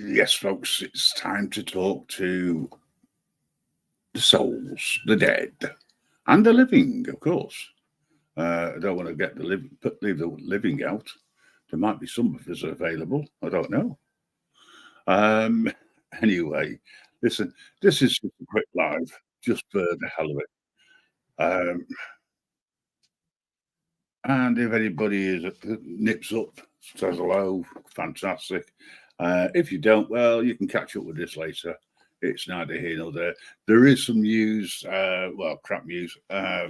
Yes, folks, it's time to talk to the souls, the dead, and the living, of course. I don't want to get leave the living out. There might be some of us available. I don't know. Um, anyway, listen, this is just a quick live, just for the hell of it. Um, and if anybody nips up, says hello, fantastic. If you don't, well, you can catch up with this later. It's neither here nor there. There is some news, crap news,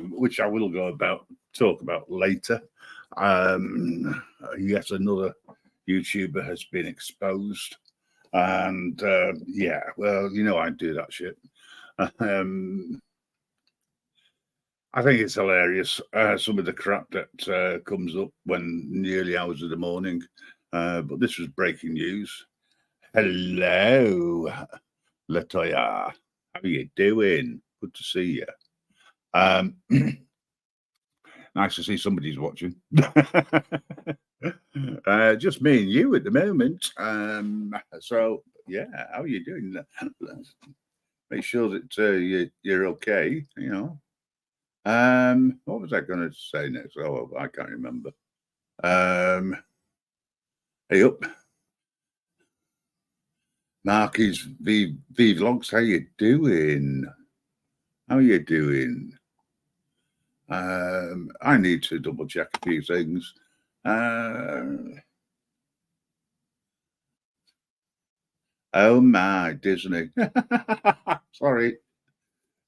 which I will talk about later. Yet another YouTuber has been exposed, and I do that shit. Um, I think it's hilarious. Some of the crap that comes up when nearly hours of the morning. But this was breaking news. Hello, Latoya. How you doing? Good to see you. Nice to see somebody's watching. Just me and you at the moment. So yeah, how are you doing? Make sure that you're okay. You know. What was I going to say next? Oh, I can't remember. Hey up, Marky's V Vlogs. How you doing? How are you doing? I need to double check a few things. Oh my, Disney. Sorry.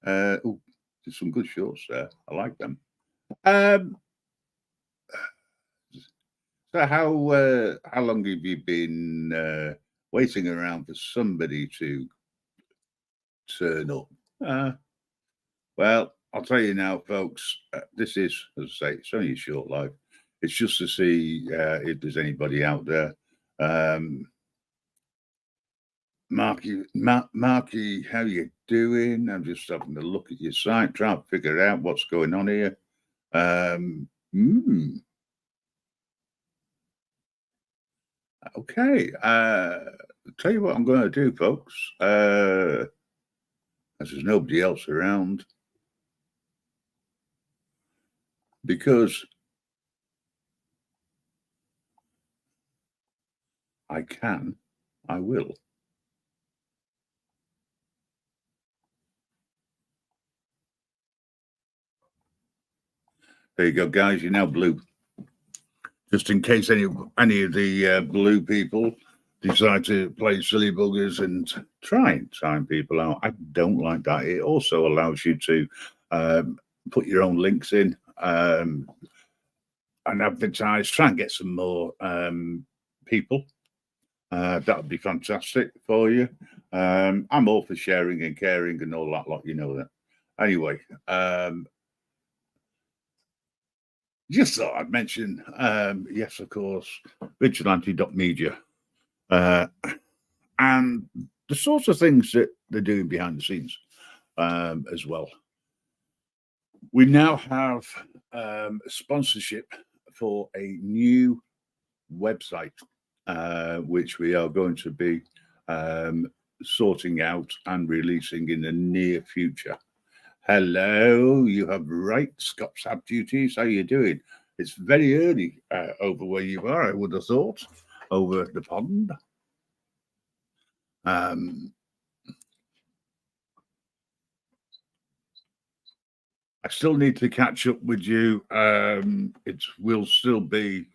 Oh, there's some good shorts there. I like them. So how long have you been waiting around for somebody to turn up? Well, I'll tell you now, folks. This is, as I say, it's only a short life. It's just to see if there's anybody out there. Marky, how you doing? I'm just having a look at your site, trying to figure out what's going on here. Okay. Tell you what I'm going to do, folks. As there's nobody else around, because I can, I will. There you go, guys. You're now blue. Just in case any of the blue people decide to play silly buggers and try and time people out. I don't like that. It also allows you to put your own links in and advertise. Try and get some more people. That would be fantastic for you. I'm all for sharing and caring and all that lot. You know that. Anyway, just thought I'd mention, yes, of course, vigilante.media. And the sorts of things that they're doing behind the scenes as well. We now have sponsorship for a new website, which we are going to be sorting out and releasing in the near future. Hello, you have right, Scott's Ab Duties. How you doing? It's very early over where you are, I would have thought, over the pond. I still need to catch up with you. It will still be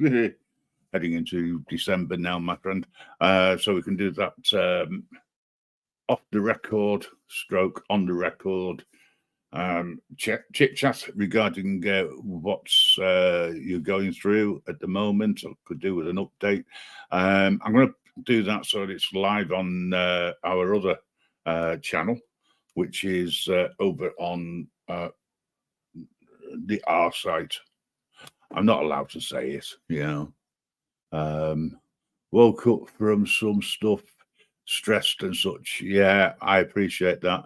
heading into December now, my friend. So we can do that off the record, stroke on the record. Chit chat regarding what's you're going through at the moment. I could do with an update. I'm going to do that so that it's live on our other channel, which is over on the R site. I'm not allowed to say it, you know. Woke up from some stuff, stressed and such. Yeah, I appreciate that.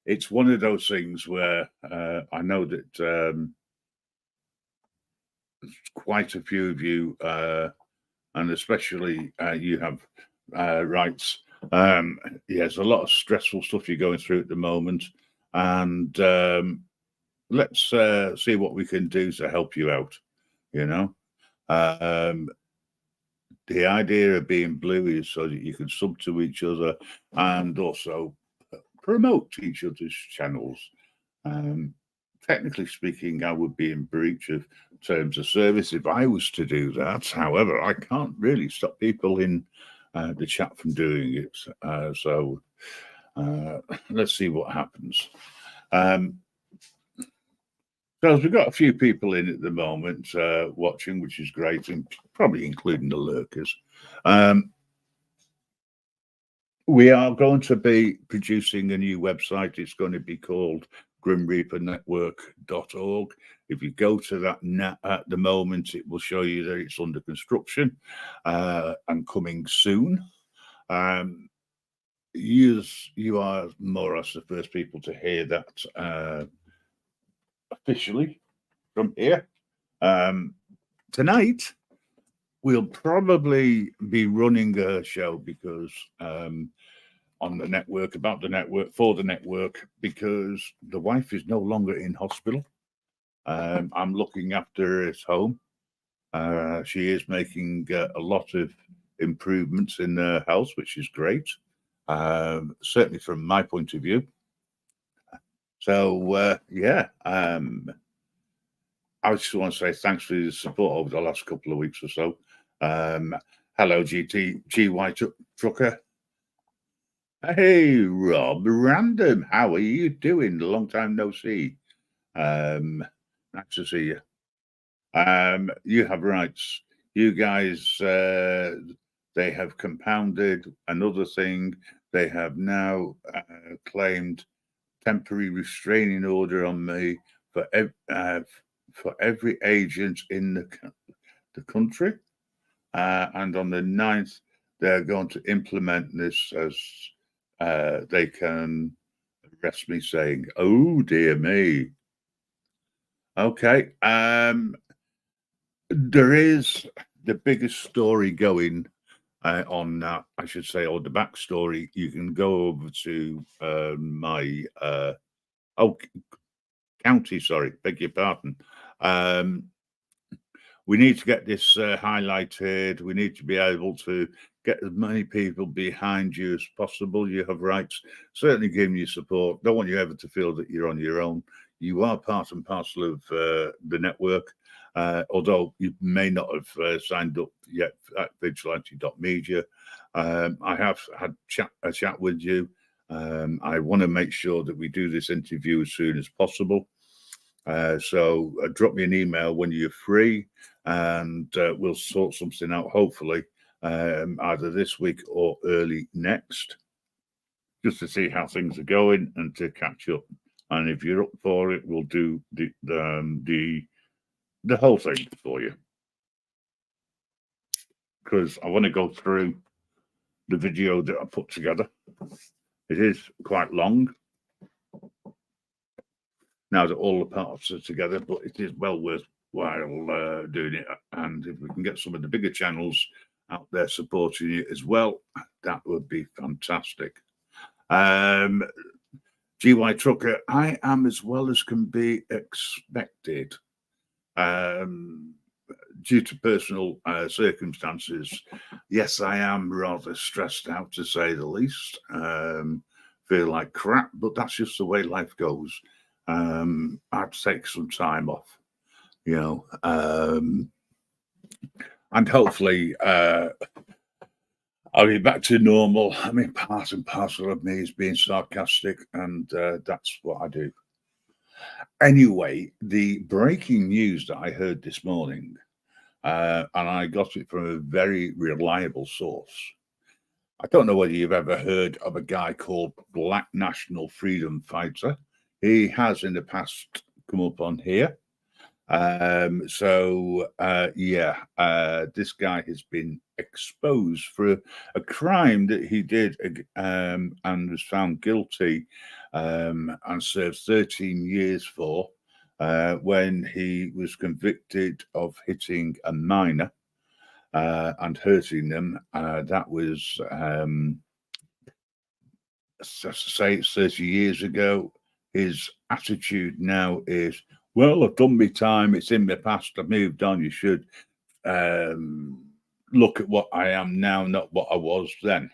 It's one of those things where I know that there's quite a few of you and especially you have rights. There's a lot of stressful stuff you're going through at the moment, and let's see what we can do to help you out. You know, um, the idea of being blue is so that you can sub to each other and also promote each other's channels. Technically speaking, I would be in breach of terms of service if I was to do that. However, I can't really stop people in the chat from doing it. So let's see what happens. So we've got a few people in at the moment watching, which is great, and probably including the lurkers. We are going to be producing a new website. It's going to be called grimreapernetwork.org. If you go to that at the moment, it will show you that it's under construction and coming soon. You are more or less the first people to hear that officially from here. Tonight, we'll probably be running a show because on the network, about the network, for the network, because the wife is no longer in hospital. I'm looking after her at home. She is making a lot of improvements in her health, which is great, certainly from my point of view. So, I just want to say thanks for your support over the last couple of weeks or so. Hello, GY Trucker. Hey, Rob Random, how are you doing? Long time no see. Nice to see you. You have rights. You guys, they have compounded another thing. They have now claimed temporary restraining order on me for every agent in the country. And on the 9th, they're going to implement this as they can arrest me saying, oh, dear me. Okay. There is the biggest story going on that, I should say, or the backstory. You can go over to my county, sorry, beg your pardon. We need to get this highlighted. We need to be able to get as many people behind you as possible. You have rights, certainly giving you support. Don't want you ever to feel that you're on your own. You are part and parcel of the network, although you may not have signed up yet at vigilante.media. I have had a chat with you. I want to make sure that we do this interview as soon as possible. So drop me an email when you're free, and we'll sort something out, hopefully, either this week or early next, just to see how things are going and to catch up. And if you're up for it, we'll do the whole thing for you. Because I want to go through the video that I put together. It is quite long now that all the parts are together, but it is well worthwhile doing it. And if we can get some of the bigger channels out there supporting it as well, that would be fantastic. GY Trucker, I am as well as can be expected. Due to personal circumstances, yes, I am rather stressed out, to say the least. Feel like crap, but that's just the way life goes. I have to take some time off, and hopefully I'll be back to normal. I mean, part and parcel of me is being sarcastic, and that's what I do. Anyway, the breaking news that I heard this morning, and I got it from a very reliable source. I don't know whether you've ever heard of a guy called Black National Freedom Fighter. He has in the past come up on here. This guy has been exposed for a crime that he did and was found guilty and served 13 years for when he was convicted of hitting a minor. and hurting them. That was, say, it's 30 years ago. His attitude now is, well, I've done my time. It's in my past. I've moved on. You should look at what I am now, not what I was then.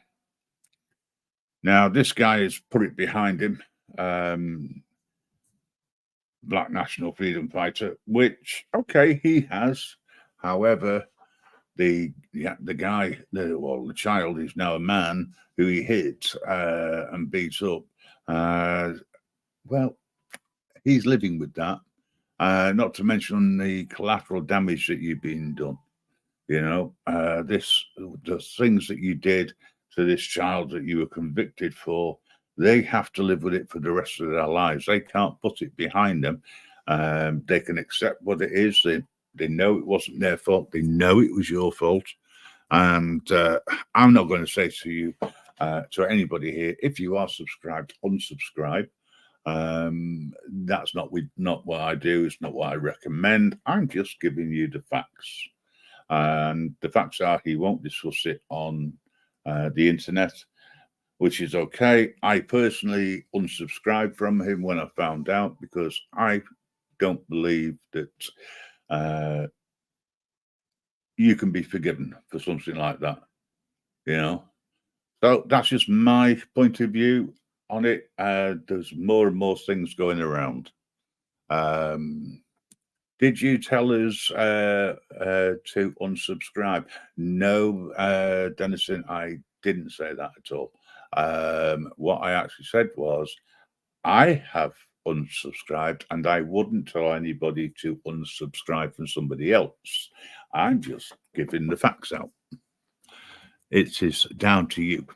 Now, this guy has put it behind him. Black national freedom fighter, which, okay, he has. However, the guy, the child is now a man who he hit and beat up. Well, he's living with that. Not to mention the collateral damage that you've been done. You know, the things that you did to this child that you were convicted for, they have to live with it for the rest of their lives. They can't put it behind them. They can accept what it is. They know it wasn't their fault. They know it was your fault. And I'm not going to say to you, to anybody here, if you are subscribed, unsubscribe. That's not what I do. It's not what I recommend. I'm just giving you the facts. And the facts are he won't discuss it on the internet, which is okay. I personally unsubscribed from him when I found out, because I don't believe that you can be forgiven for something like that, you know. So that's just my point of view on it. There's more and more things going around. Did you tell us to unsubscribe? No, Dennison, I didn't say that at all. What I actually said was, I have unsubscribed, and I wouldn't tell anybody to unsubscribe from somebody else. I'm just giving the facts out. It is down to you.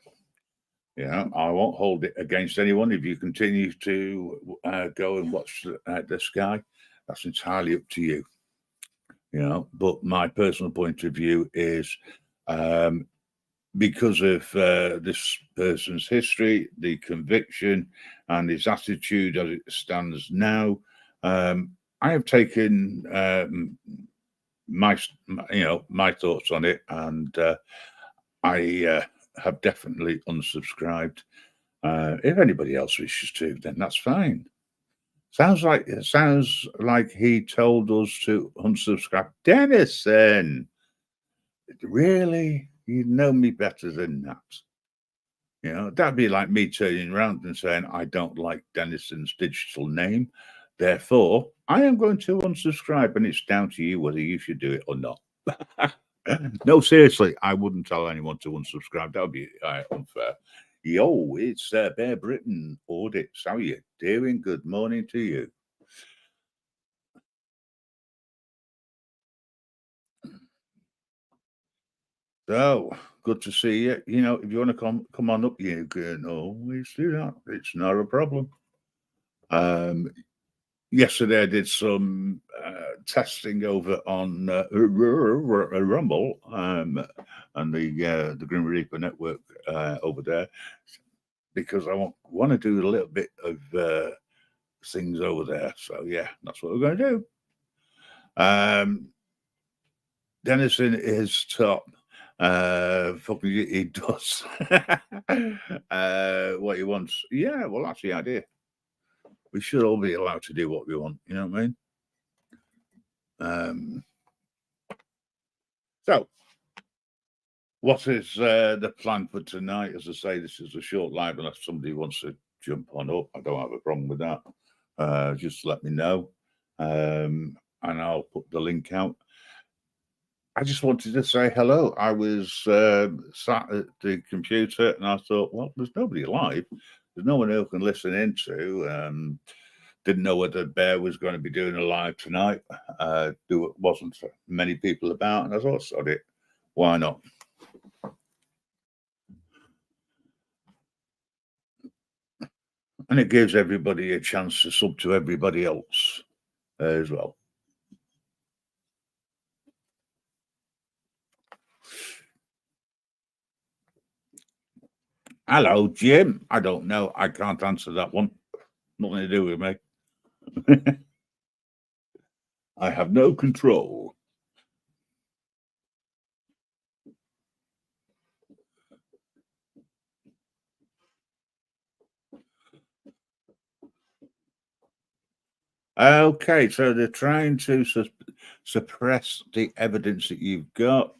Yeah, I won't hold it against anyone. If you continue to go and watch this guy, that's entirely up to you. You know, but my personal point of view is, because of this person's history, the conviction, and his attitude as it stands now, I have taken my thoughts on it, and I have definitely unsubscribed. If anybody else wishes to, then that's fine. Sounds like he told us to unsubscribe. Dennison, really? You know me better than that. You know, that'd be like me turning around and saying, I don't like Dennison's digital name. Therefore, I am going to unsubscribe, and it's down to you whether you should do it or not. No, seriously, I wouldn't tell anyone to unsubscribe. That would be unfair. Yo, it's Bear Britain Audits. How are you doing? Good morning to you. So, good to see you. You know, if you want to come on up, you can always do that. It's not a problem. Yesterday I did some testing over on Rumble and the Grim Reaper network over there, because I want to do a little bit of things over there. So yeah, that's what we're going to do. Dennison is top. Fucking he does what he wants. Yeah, well, that's the idea. We should all be allowed to do what we want. You know what I mean? So, what is the plan for tonight? As I say, this is a short live, unless somebody wants to jump on up. I don't have a problem with that. Just let me know, and I'll put the link out. I just wanted to say hello. I was sat at the computer and I thought, well, there's nobody alive. There's no one who can listen into. Didn't know whether Bear was going to be doing a live tonight. There wasn't many people about, and I thought, sod it, why not? And it gives everybody a chance to sub to everybody else as well. Hello, Jim. I don't know. I can't answer that one. Nothing to do with me. I have no control. Okay, so they're trying to suppress the evidence that you've got.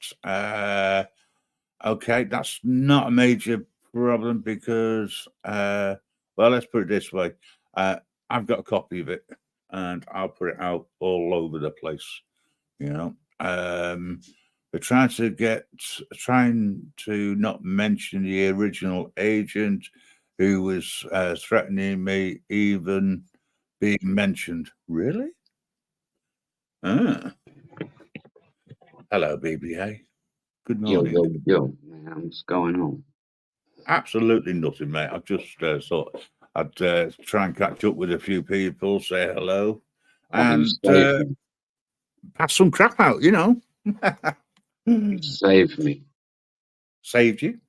Okay, that's not a major problem because, well, let's put it this way. I've got a copy of it and I'll put it out all over the place. You know, they're trying to not mention the original agent who was threatening me even being mentioned. Really? Ah. Hello, BBA. Good Yo, morning. man, what's going on? Absolutely nothing, mate. I just thought I'd try and catch up with a few people, say hello, Oh, you and saved me. pass some crap out, you know. You saved me. Saved you?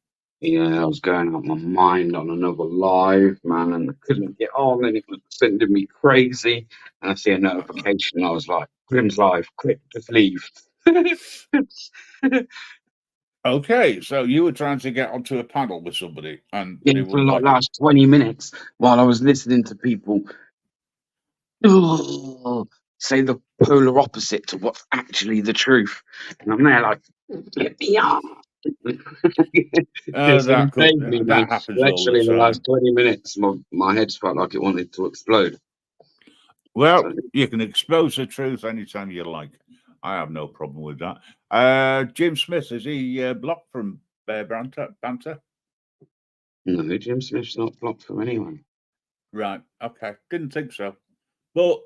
Yeah, I was going out my mind on another live, man, and I couldn't get on, and it was sending me crazy. And I see a notification, and I was like, Grim's live, quick, just leave. Okay, so you were trying to get onto a panel with somebody, and Yeah, they for wouldn't like let you. last 20 minutes while I was listening to people say the polar opposite to what's actually the truth. And I'm there like, get me on. So you saved me, man. That happens all the Literally, in the last time. 20 minutes, my head felt like it wanted to explode. Well, So, you can expose the truth anytime you like. I have no problem with that. Jim Smith, is he blocked from Bear Banter? no, Jim Smith's not blocked from anyone. Right. Okay. Didn't think so. But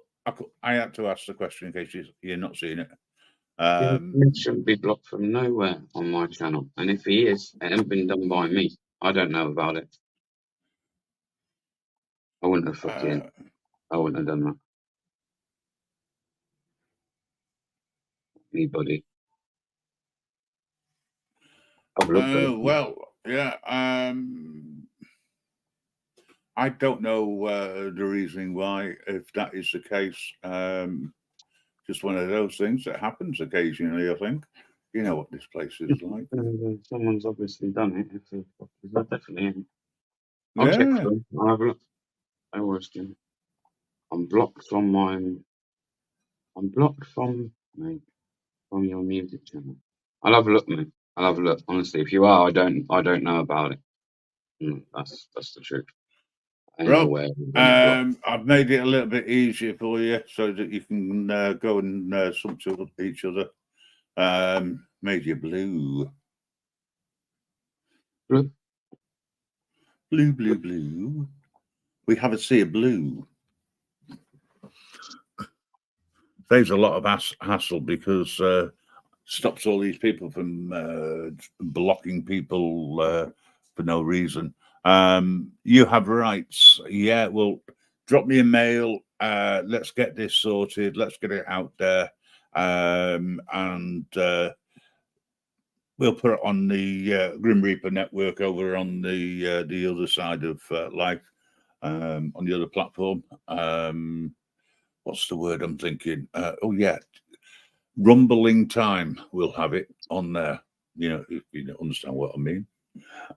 I had to ask the question in case you're not seeing it. Jim Smith shouldn't be blocked from nowhere on my channel. And if he is, it hasn't been done by me. I don't know about it. I wouldn't have I wouldn't have done that. Anybody. I've looked at it. Well, yeah. I don't know the reasoning why, if that is the case. Just one of those things that happens occasionally, I think. You know what this place is like. Someone's obviously done it. It's definitely in. I'll check Yeah. through. I'll have a look. No worries, Jim. I'm blocked from mine. I'm blocked from your music channel. I'll have a look, mate. I'll have a look. Honestly, if you are, I don't know about it. That's the truth. I ain't Rob, aware of any block. I've made it a little bit easier for you so that you can go and sub to each other. Made you blue. Blue? Blue. We have a sea of blue. Saves a lot of hassle because stops all these people from blocking people for no reason. You have rights. Yeah, well, drop me a mail. Let's get this sorted. Let's get it out there. And we'll put it on the Grim Reaper network over on the other side of life, on the other platform. What's the word I'm thinking? Oh, yeah. Rumbling Time will have it on there. You know, if you understand what I mean.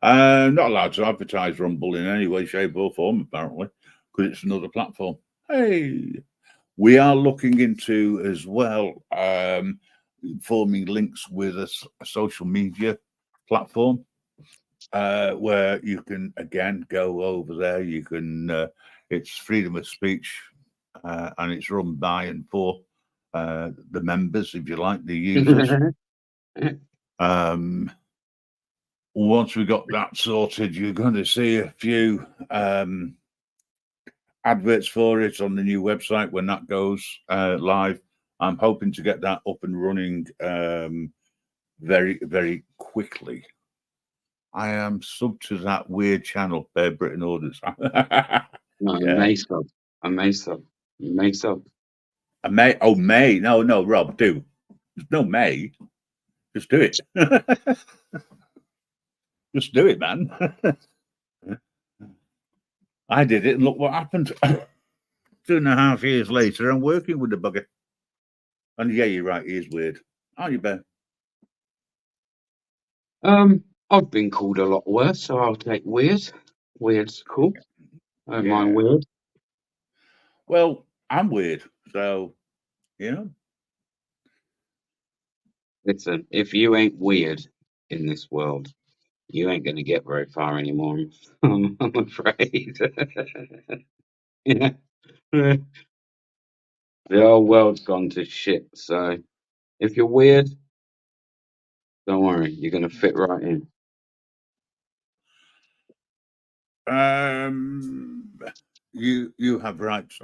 Not allowed to advertise Rumble in any way, shape, or form, apparently, because it's another platform. Hey, we are looking into as well forming links with a social media platform where you can again go over there. You can. It's freedom of speech, and it's run by and for the members, if you like, the users. Once we got that sorted, you're going to see a few adverts for it on the new website when that goes live. I'm hoping to get that up and running very, very quickly. I am sub to that weird channel, Bear Britain Orders. No, Yeah. I may sub. May. No, Rob, do. There's no May. Just do it. Just do it, man. I did it, and look what happened. 2.5 years later, I'm working with the bugger. And yeah, you're right, he is weird. Aren't you, Ben? I've been called a lot worse, so I'll take weird. Weird's cool. I don't mind weird. Well, I'm weird, so you know. Listen, if you ain't weird in this world, you ain't going to get very far anymore. I'm afraid. Yeah. The whole world's gone to shit. So if you're weird, don't worry, you're going to fit right in. You have rights.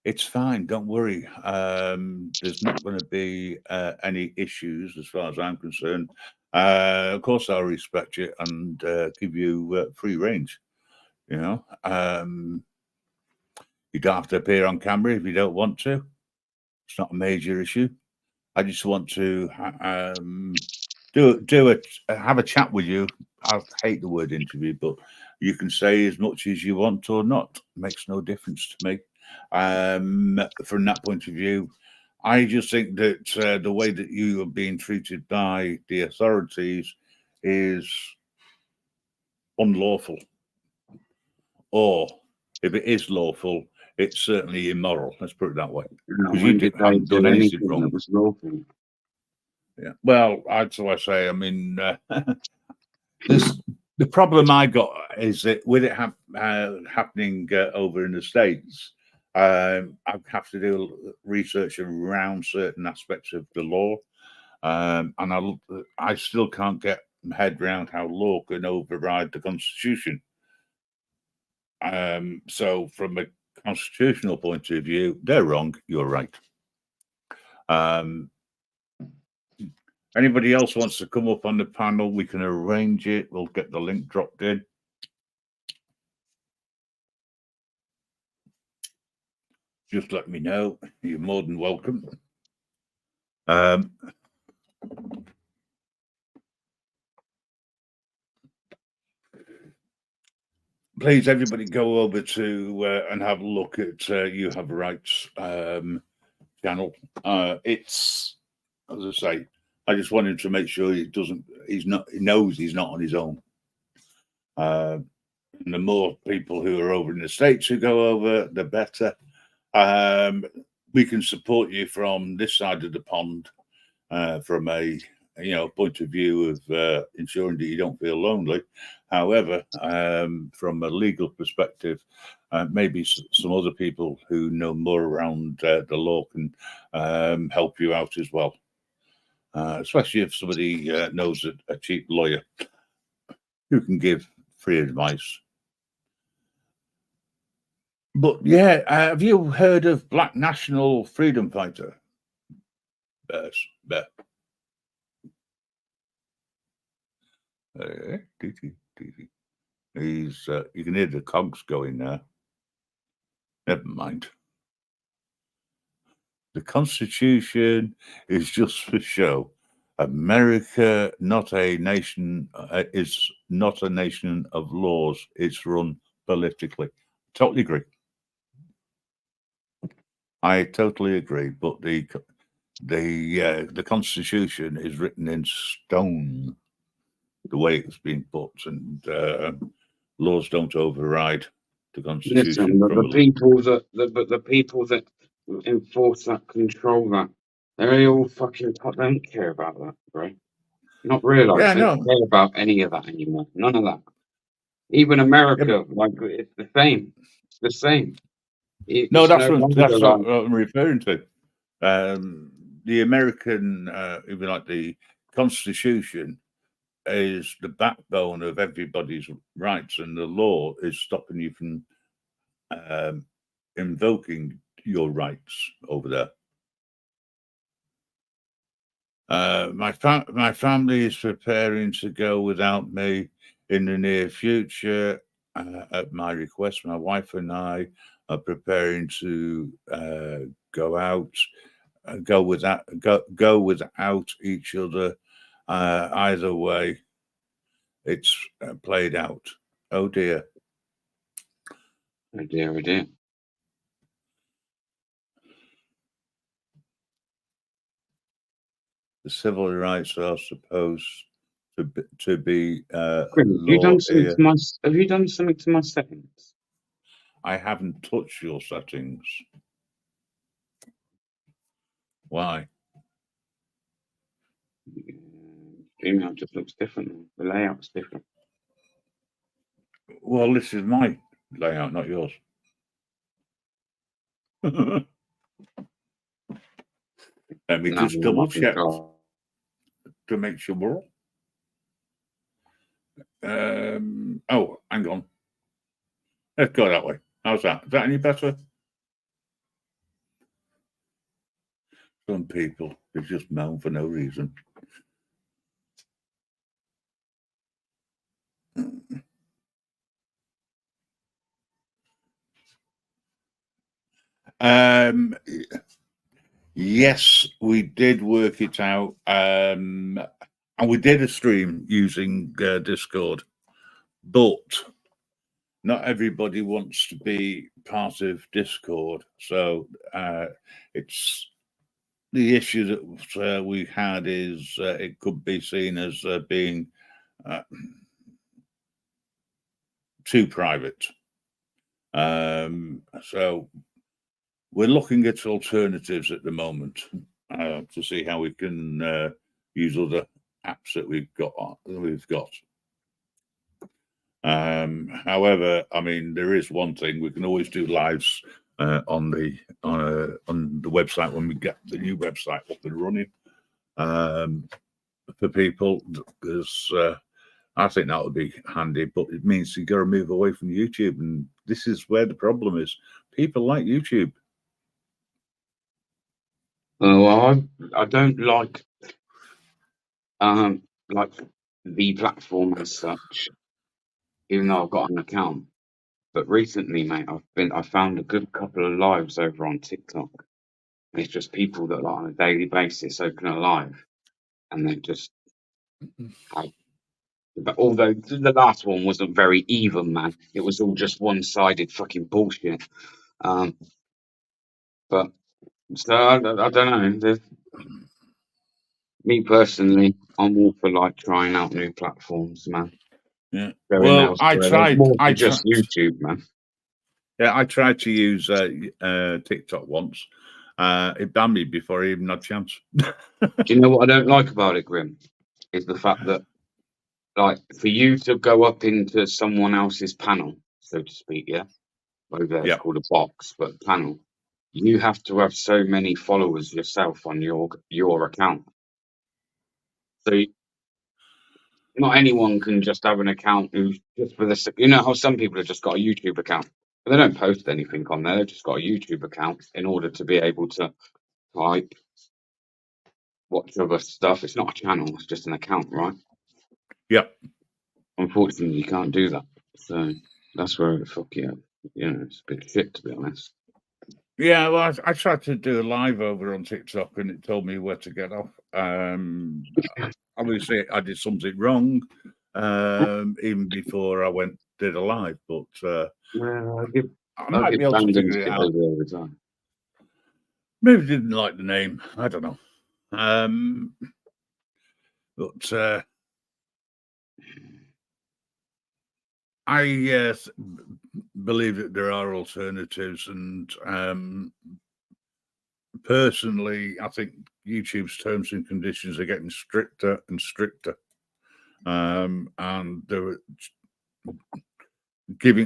It's fine. Don't worry. There's not going to be any issues as far as I'm concerned. Of course, I'll respect you and give you free range. You know, you don't have to appear on camera if you don't want to. It's not a major issue. I just want to have a chat with you. I hate the word interview, but you can say as much as you want or not. It makes no difference to me. From that point of view, I just think that the way that you are being treated by the authorities is unlawful. Or if it is lawful, it's certainly immoral. Let's put it that way. No, Because when you did they haven't done do anything anything wrong. that was lawful? Yeah. Well, that's what I say. I mean, the problem I got is that with it happening over in the States, I have to do research around certain aspects of the law, and I still can't get my head around how law can override the Constitution. So, from a constitutional point of view, they're wrong. You're right. Anybody else wants to come up on the panel, we can arrange it. We'll get the link dropped in. Just let me know. You're more than welcome. Please, everybody, go over to and have a look at You Have Rights channel. It's, as I say, I just want him to make sure he knows he's not on his own. And the more people who are over in the States who go over, the better. We can support you from this side of the pond, from a point of view of ensuring that you don't feel lonely. However, from a legal perspective, maybe some other people who know more around the law can help you out as well. Especially if somebody knows a cheap lawyer who can give free advice. But yeah, have you heard of Black National Freedom Fighter? Beth. He's you can hear the cogs going there. Never mind. The Constitution is just for show. America, not a nation, is not a nation of laws. It's run politically. Totally agree. I totally agree. But the Constitution is written in stone, the way it's been put, and laws don't override the Constitution. Listen, the people that enforce that, control that, they all fucking don't care about that, bro. Not realize Yeah, they don't care about any of that anymore. None of that. Even America, like it's the same. It's the same. No, It's that's no what longer I'm referring to. The American, if you like, the Constitution is the backbone of everybody's rights, and the law is stopping you from invoking your rights over there. My family is preparing to go without me in the near future. At my request, my wife and I are preparing to go without each other. Either way, it's played out. Oh dear. Oh dear, oh dear. The civil rights are supposed to be Have law you done something here. to my settings? I haven't touched your settings. Why? StreamYard just looks different. The layout's different. Well, this is my layout, not yours. Let me Now just I'm double up in check charge. to make sure. Oh, hang on. Let's go that way. How's that? Is that any better? Some people, they just moan for no reason. Yes, we did work it out. And we did a stream using Discord, but not everybody wants to be part of Discord. So it's the issue that we had is it could be seen as being too private. So we're looking at alternatives at the moment to see how we can use other apps that we've got. However, I mean, there is one thing: we can always do lives on the website when we get the new website up and running for people, because I think that would be handy. But it means you got to move away from YouTube, and this is where the problem is. People like YouTube. Well, I don't like the platform as such, even though I've got an account. But recently, mate, I found a good couple of lives over on TikTok. It's just people that like on a daily basis open a live, and they just have. But although the last one wasn't very even, man, it was all just one-sided fucking bullshit. But so I don't know. Me personally, I'm all for like trying out new platforms, man. Yeah. Going Well, elsewhere. There's I more than tried. just YouTube, man. Yeah, I tried to use TikTok once. It banned me before I even had a chance. Do you know what I don't like about it, Grim? Is the fact that, like, for you to go up into someone else's panel, so to speak, yeah, over there it's Yeah. called a box, but panel, you have to have so many followers yourself on your account. So not anyone can just have an account who's just for this. You know how some people have just got a YouTube account, but they don't post anything on there. They've just got a YouTube account in order to be able to type, watch other stuff. It's not a channel; it's just an account, right? Yeah. Unfortunately, you can't do that. So that's where the fuck yeah, it's a bit shit, to be honest. Yeah, well, I tried to do a live over on TikTok, and it told me where to get off. Obviously, I did something wrong even before I did a live, but Well, I I might get be able to banned and figure it shit out. over all the time. Maybe didn't like the name. I don't know. But I believe that there are alternatives, and personally, I think YouTube's terms and conditions are getting stricter and stricter, and they're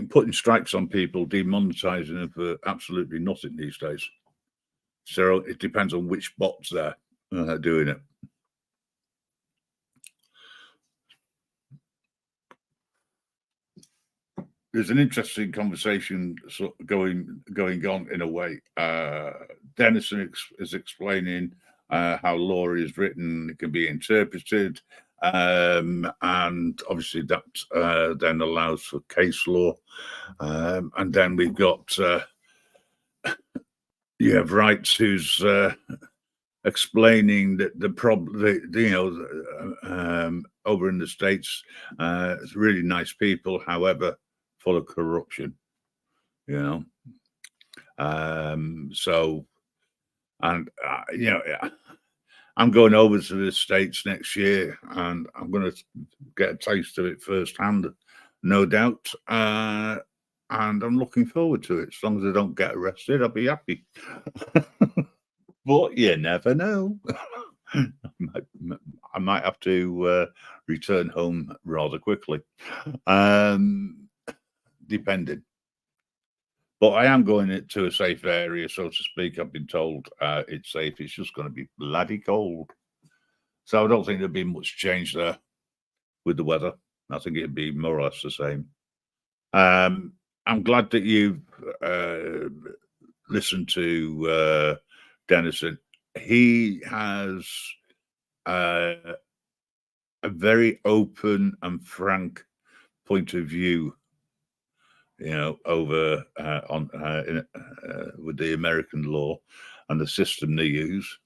putting strikes on people, demonetizing them for absolutely nothing these days. So it depends on which bots they're doing it. There's an interesting conversation going on in a way. Dennison is explaining how law is written, it can be interpreted, and obviously that then allows for case law. And then we've got you have Rights, who's explaining that the problem, over in the States, it's really nice people, however, full of corruption, so, and I'm going over to the States next year, and I'm going to get a taste of it firsthand, no doubt, and I'm looking forward to it. As long as I don't get arrested, I'll be happy. But you never know. I might have to return home rather quickly, depending. But I am going to a safe area, so to speak. I've been told it's safe. It's just going to be bloody cold. So I don't think there'll be much change there with the weather. I think it'd be more or less the same. I'm glad that you've listened to Dennison. He has a very open and frank point of view, you know, over with the American law and the system they use.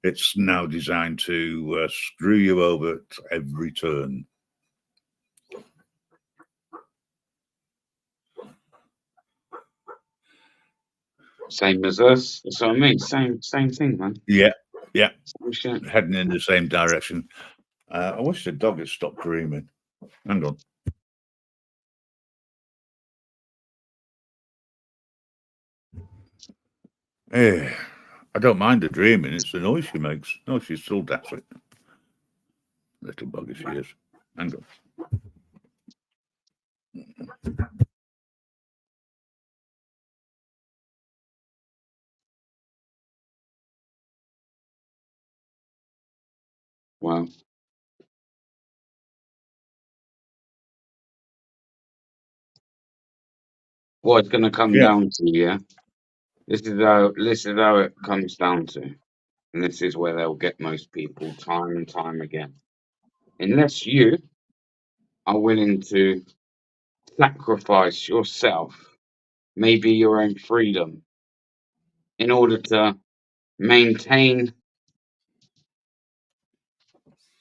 It's now designed to screw you over at every turn. Same as us. That's what I mean. Same thing, man. Yeah. Same shit. Heading in the same direction. I wish the dog had stopped dreaming. Hang on. I don't mind her dreaming. It's the noise she makes. No, she's still dazzling. Little bugger she is. Hang on. Wow. What it's going to come down to, yeah? This is how it comes down to. And this is where they'll get most people time and time again. Unless you are willing to sacrifice yourself, maybe your own freedom, in order to maintain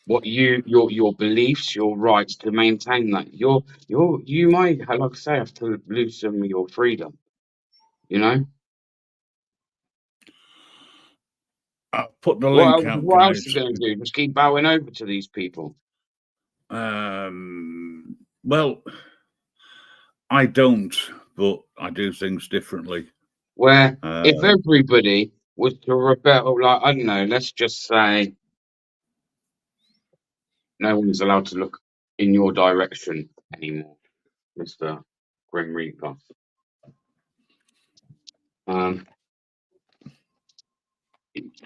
what your beliefs, your rights, to maintain that. You might, like I say, have to lose some of your freedom, you know? I'll put the link out, What else guys. are you going to do? Just keep bowing over to these people? Well, I don't, but I do things differently. Where if everybody was to rebel, like, I don't know, let's just say no one's allowed to look in your direction anymore, Mr. Grim Reaper.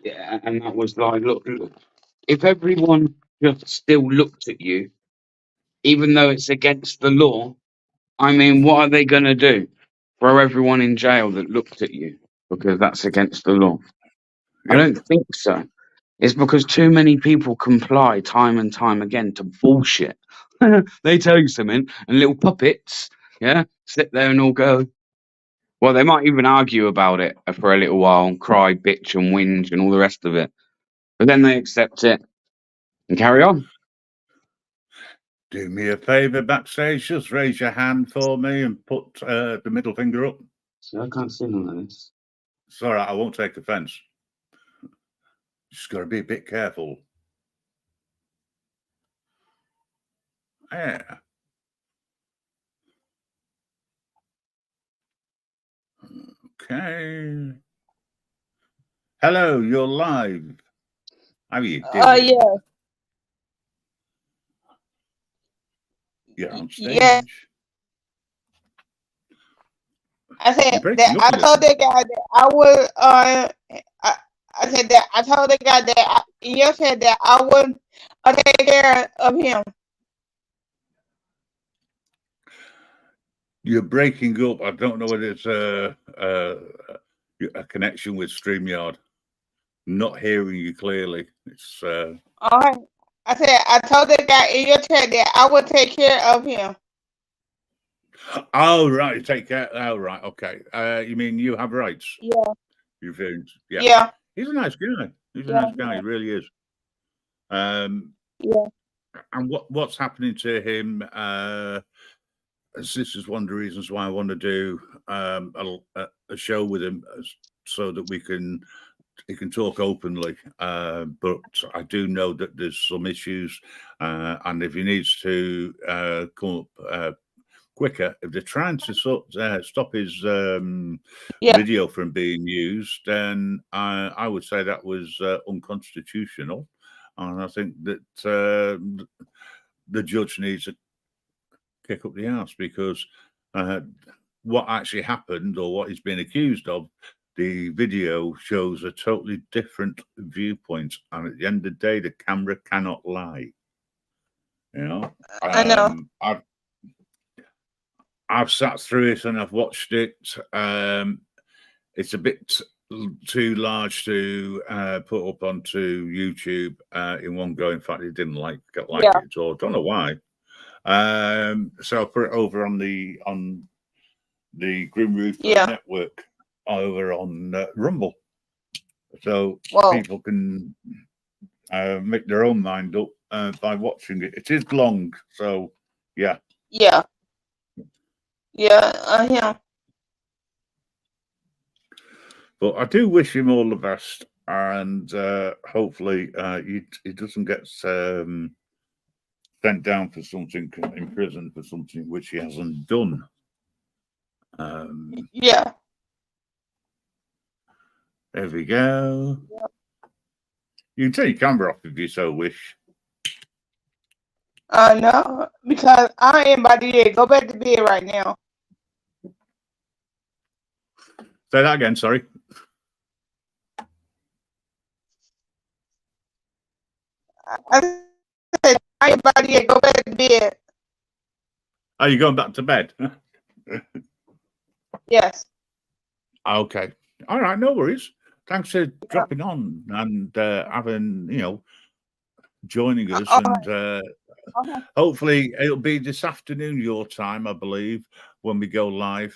Yeah, and that was like, look, if everyone just still looked at you, even though it's against the law, I mean, what are they going to do? Throw everyone in jail that looked at you because that's against the law? I don't think so. It's because too many people comply time and time again to bullshit. They tell you something, and little puppets, yeah, sit there and all go. Well, they might even argue about it for a little while and cry, bitch, and whinge and all the rest of it. But then they accept it and carry on. Do me a favour backstage, just raise your hand for me and put the middle finger up. So I can't see none of this. It's all right, I won't take offence. Just got to be a bit careful. Yeah. Okay. Hello, you're live. How are you doing? Yeah. You're on stage. Yeah. I said that I told that guy that I would. I said that I told the guy that you said that I would take care of him. You're breaking up. I don't know whether it's a connection with StreamYard. Not hearing you clearly. It's all right. I said I told the guy in your chat that I would take care of him. Oh right, take care. Oh right, okay. You mean you have rights? Yeah. You think? Yeah. Yeah. He's a nice guy. He's a nice guy. He really is. Yeah. And what's happening to him? This is one of the reasons why I want to do a show with him, so that he can talk openly. But I do know that there's some issues, and if he needs to come up quicker. If they're trying to stop his Yeah. video from being used, then I would say that was unconstitutional. And I think that the judge needs to kick up the arse, because what actually happened, or what he's been accused of, the video shows a totally different viewpoint. And at the end of the day, the camera cannot lie. You know, I know. I've sat through it and I've watched it. It's a bit too large to put up onto YouTube in one go. In fact, it didn't like it at all. Don't know why. So I put it over on the Grim Roof Network over on Rumble, so people can make their own mind up by watching it. It is long, so yeah. But I do wish him all the best, and hopefully he doesn't get sent down for something, in prison for something which he hasn't done. There we go. You can turn your camera off if you so wish. No, because I am about to go back to bed right now. Say that again, sorry. I said I am about to go back to bed. Are you going back to bed? Yes. Okay. All right, no worries. Thanks for dropping on and having, joining us. And hopefully it'll be this afternoon your time, I believe, when we go live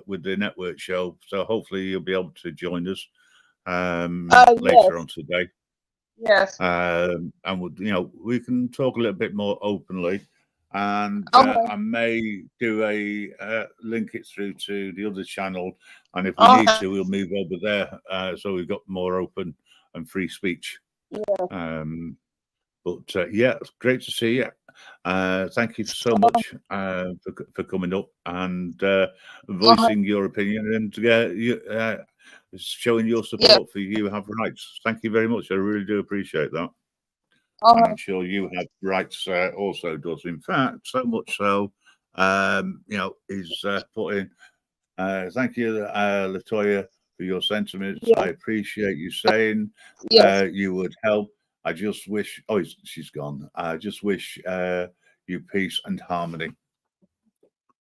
with the network show. So hopefully you'll be able to join us later on today. Yes. And we can talk a little bit more openly. And I may do link it through to the other channel, and if we need to, we'll move over there, so we've got more open and free speech. But it's great to see you. Thank you so much for coming up and voicing your opinion and showing your support for You Have Rights. Thank you very much. I really do appreciate that. And I'm sure You Have Rights also does. In fact, so much so, he's put in. Thank you, Latoya, for your sentiments. I appreciate you saying you would help. I just wish. Oh, she's gone. I just wish you peace and harmony.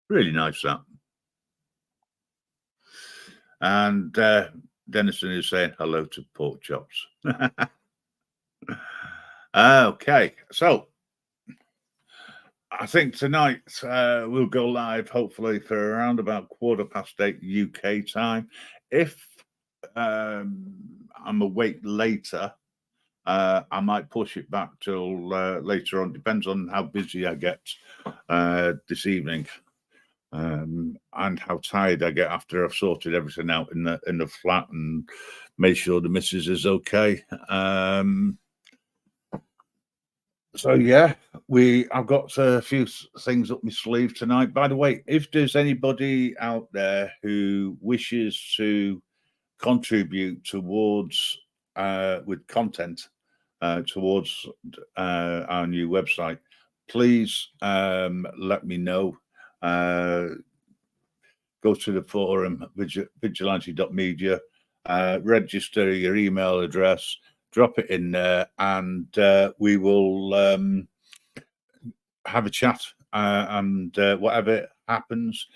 Really nice that. And Denison is saying hello to pork chops. Okay, so I think tonight we'll go live, hopefully, for around about 8:15 UK time. If I'm awake later, I might push it back till later on. Depends on how busy I get this evening, and how tired I get after I've sorted everything out in the flat and made sure the missus is okay. So I've got a few things up my sleeve tonight. By the way, if there's anybody out there who wishes to contribute towards with content towards our new website, please let me know. Go to the forum, vigilante.media, register your email address, drop it in there, and we will have a chat, and whatever happens.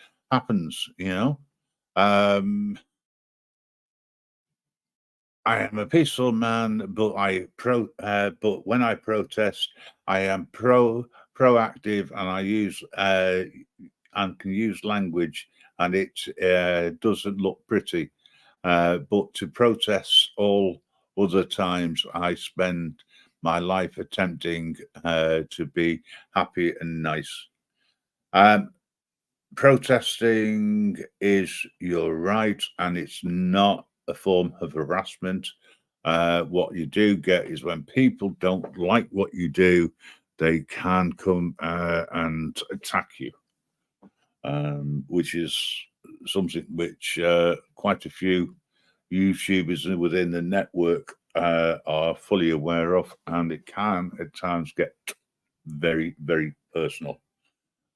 I am a peaceful man, but but when I protest, I am proactive, and I use and can use language, and it doesn't look pretty. But to protest all other times, I spend my life attempting to be happy and nice. Protesting is your right, and it's not a form of harassment. What you do get is when people don't like what you do, they can come and attack you. which is something which quite a few YouTubers within the network are fully aware of, and it can at times get very, very personal.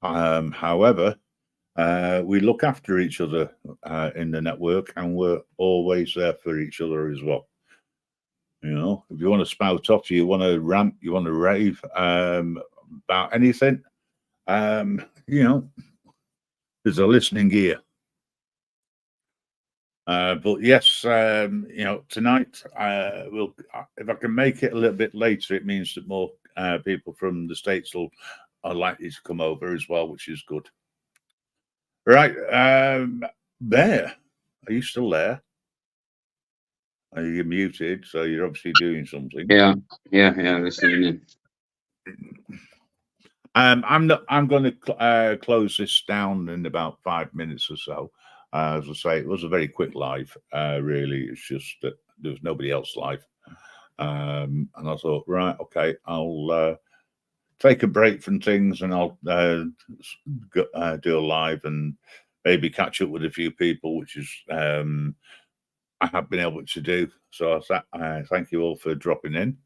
However, we look after each other in the network, and we're always there for each other as well. You know, if you want to spout off, you want to rant, you want to rave about anything, you know, there's a listening ear. But yes, you know, tonight we'll, if I can make it a little bit later, it means that more people from the States are likely to come over as well, which is good. Right, Bear, are you still there? Are you muted? So you're obviously doing something. Yeah, listening in. I'm going to close this down in about 5 minutes or so. As I say, it was a very quick live. Really, it's just that there was nobody else live, and I thought, right, okay, I'll take a break from things, and I'll do a live and maybe catch up with a few people, which is I have been able to do. So I thank you all for dropping in.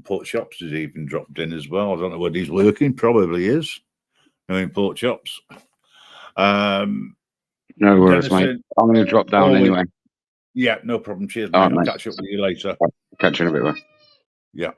Port Shops has even dropped in as well. I don't know whether he's working. Probably is. Knowing Port Shops. No worries, mate. I'm going to drop down anyway. Yeah, no problem. Cheers, mate. I'll catch up with you later. Catch you in a bit, mate. Yeah.